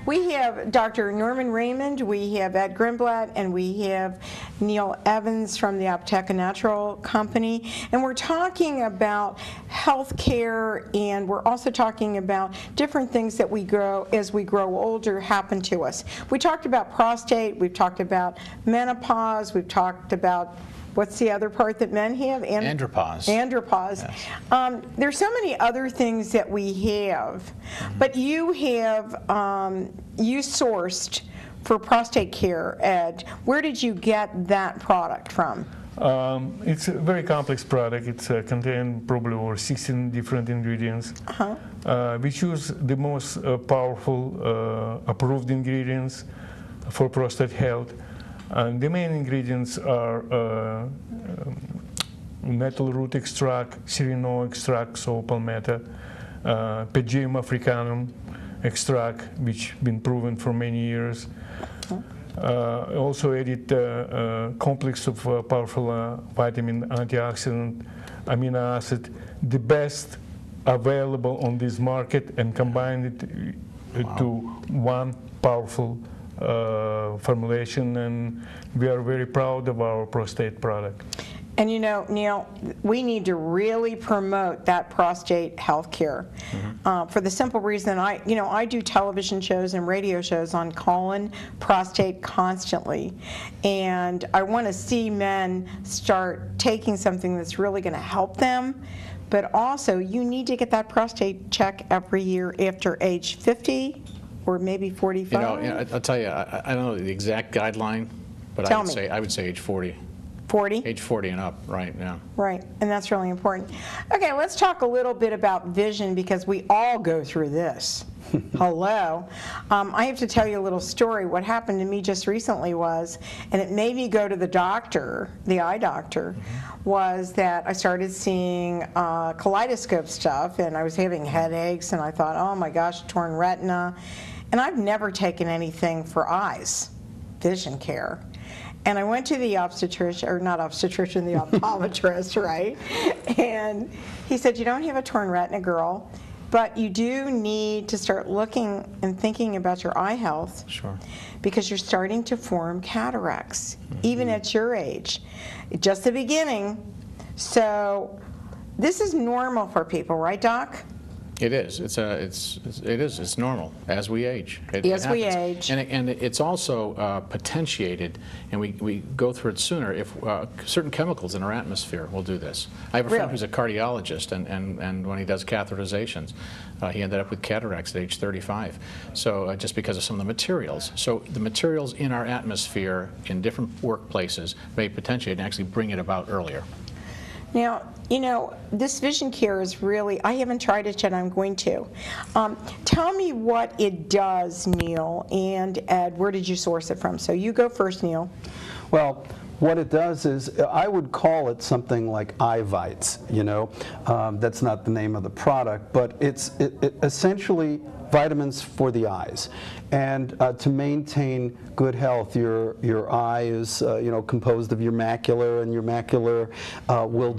We have Dr. Norman Raymond, we have Ed Grimblatt, and we have Neil Evans from the Apteka Naturel company. And we're talking about health care, and we're also talking about different things that we grow as we grow older happen to us. We talked about prostate, we've talked about menopause, we've talked about what's the other part that men have? Andropause. Andropause. Yes. There's so many other things that we have, but you have, you sourced for prostate care, Ed. Where did you get that product from? It's a very complex product. It's contains probably over 16 different ingredients. We choose the most powerful approved ingredients for prostate health. The main ingredients are methyl root extract, serino extract, so palmetto, Pygeum africanum extract, which been proven for many years. Also added a complex of powerful vitamin, antioxidant, amino acid, the best available on this market, and combined it to one powerful formulation, and we are very proud of our prostate product. And you know, Neil, we need to really promote that prostate health care for the simple reason I do television shows and radio shows on colon, prostate constantly, and I want to see men start taking something that's really going to help them. But also, you need to get that prostate check every year after age 50. Or maybe 45? You know, I'll tell you, I don't know the exact guideline, but I would say age 40. 40? Age 40 and up, right, yeah. Right, and that's really important. Okay, let's talk a little bit about vision, because we all go through this. Hello. I have to tell you a little story. What happened to me just recently was, and it made me go to the doctor, the eye doctor, was that I started seeing kaleidoscope stuff, and I was having headaches, and I thought, oh my gosh, torn retina. And I've never taken anything for eyes, vision care. And I went to the obstetrician, or not obstetrician, the optometrist, right? And he said, you don't have a torn retina, girl, but you do need to start looking and thinking about your eye health. Sure. Because you're starting to form cataracts, even at your age. Just the beginning. So this is normal for people, right, Doc? It is. It's normal as we age. As we age. And it's also potentiated, and we go through it sooner if certain chemicals in our atmosphere will do this. I have a friend who's a cardiologist, and when he does catheterizations, he ended up with cataracts at age 35. So just because of some of the materials. So the materials in our atmosphere in different workplaces may potentiate and actually bring it about earlier. Now, you know, this vision care is really, I haven't tried it yet, I'm going to. Tell me what it does, Neil, and Ed, where did you source it from? So you go first, Neil. Well, what it does is, I would call it something like iVites, you know. That's not the name of the product, but it's essentially vitamins for the eyes. And to maintain good health, your eye is composed of your macula, and your macula will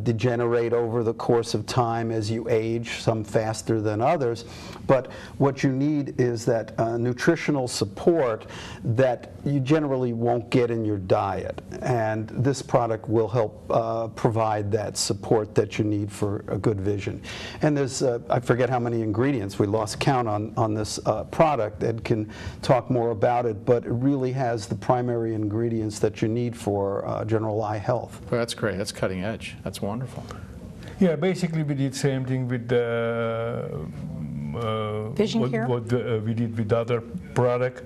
degenerate over the course of time as you age, some faster than others. But what you need is that nutritional support that you generally won't get in your diet. And this product will help provide that support that you need for a good vision. And there's, I forget how many ingredients, we lost count on this product. Ed can talk more about it, but it really has the primary ingredients that you need for general eye health. Well, that's great. That's cutting edge. That's wonderful. Yeah, basically we did same thing with vision care? What we did with other product.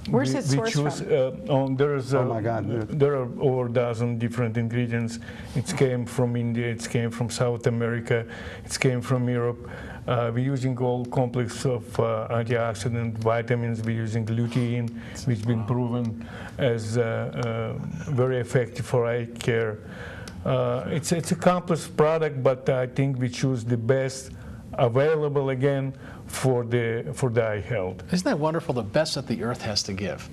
Where's it sourced from? Oh my God. There are over a dozen different ingredients. It came from India, it came from South America, it came from Europe. We're using all complex of antioxidant vitamins. We're using lutein, which has been proven as very effective for eye care. It's a complex product, but I think we choose the best available again for the eye health. Isn't that wonderful? The best that the earth has to give.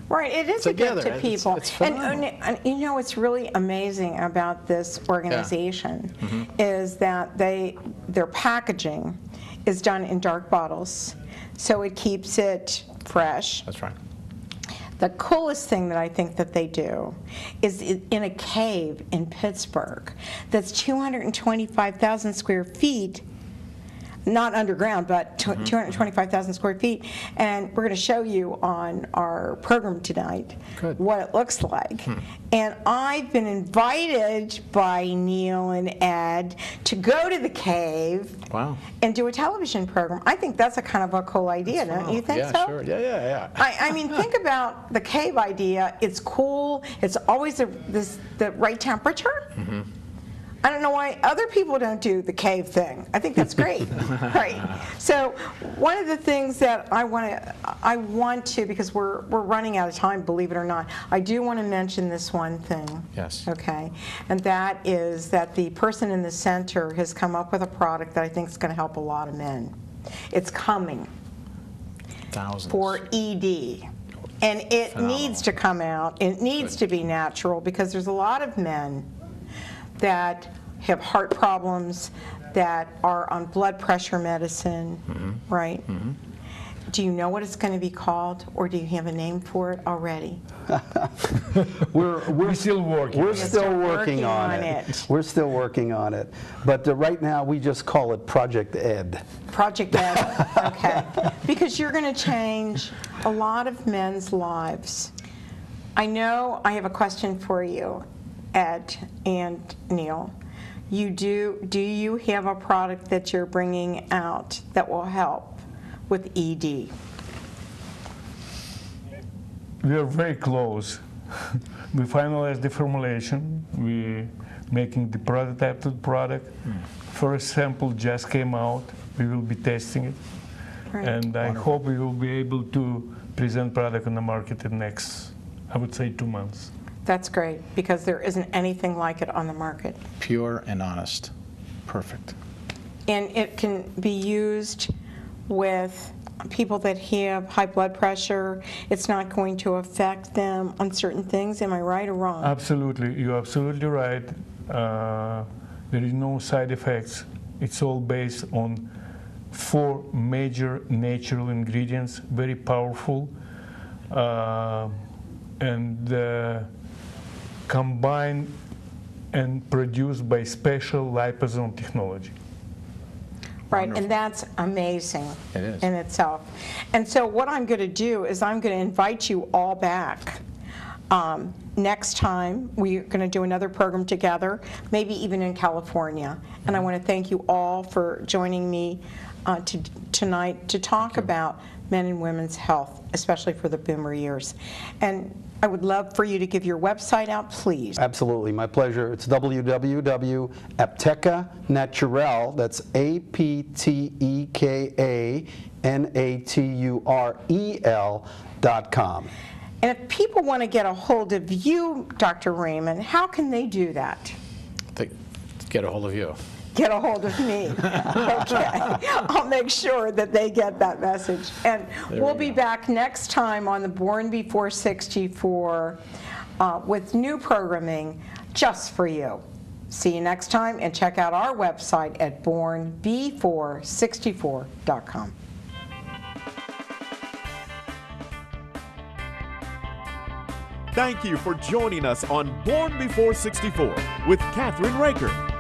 Right, it is Together. a gift to people. It's and you know what's really amazing about this organization is that their packaging is done in dark bottles, so it keeps it fresh. That's right. The coolest thing that I think that they do is in a cave in Pittsburgh that's 225,000 square feet, not underground, but 225,000 square feet. And we're going to show you on our program tonight what it looks like. And I've been invited by Neil and Ed to go to the cave and do a television program. I think that's a kind of a cool idea, don't you think so? Yeah, sure. Yeah. I mean, think about the cave idea. It's cool. It's always the right temperature. I don't know why other people don't do the cave thing. I think that's great. Right. So one of the things that I want to, because we're running out of time, believe it or not, I do want to mention this one thing. Yes. Okay. And that is that the person in the center has come up with a product that I think is going to help a lot of men. It's coming. Thousands. For ED. And it needs to come out. It needs to be natural, because there's a lot of men that have heart problems, that are on blood pressure medicine, right? Do you know what it's going to be called, or do you have a name for it already? We're still working. We're still working on it. We're still working on it. But right now, we just call it Project Ed. Project Ed, okay. Because you're going to change a lot of men's lives. I know I have a question for you, Ed and Neil. Do you have a product that you're bringing out that will help with ED? We are very close. We finalized the formulation. We're making the prototype to the product. First sample just came out. We will be testing it. Right. And I hope we will be able to present product on the market in the next, I would say, 2 months. That's great, because there isn't anything like it on the market. Pure and honest. Perfect. And it can be used with people that have high blood pressure. It's not going to affect them on certain things. Am I right or wrong? Absolutely. You're absolutely right. There is no side effects. It's all based on 4 major natural ingredients, very powerful, and combined and produced by special liposome technology. Right, and that's amazing It is. in itself. And so what I'm going to do is I'm going to invite you all back. Next time, we're going to do another program together, maybe even in California. And I want to thank you all for joining me tonight to talk about men and women's health, especially for the boomer years. And I would love for you to give your website out, please. Absolutely, my pleasure. It's www.Apteka Naturel, that's APTEKANATUREL.com. And if people want to get a hold of you, Dr. Raymond, how can they do that? Get a hold of you. Get a hold of me. Okay. I'll make sure that they get that message. And we'll be back next time on the Born Before 64 with new programming just for you. See you next time, and check out our website at bornbefore64.com. Thank you for joining us on Born Before 64 with Kathryn Raaker.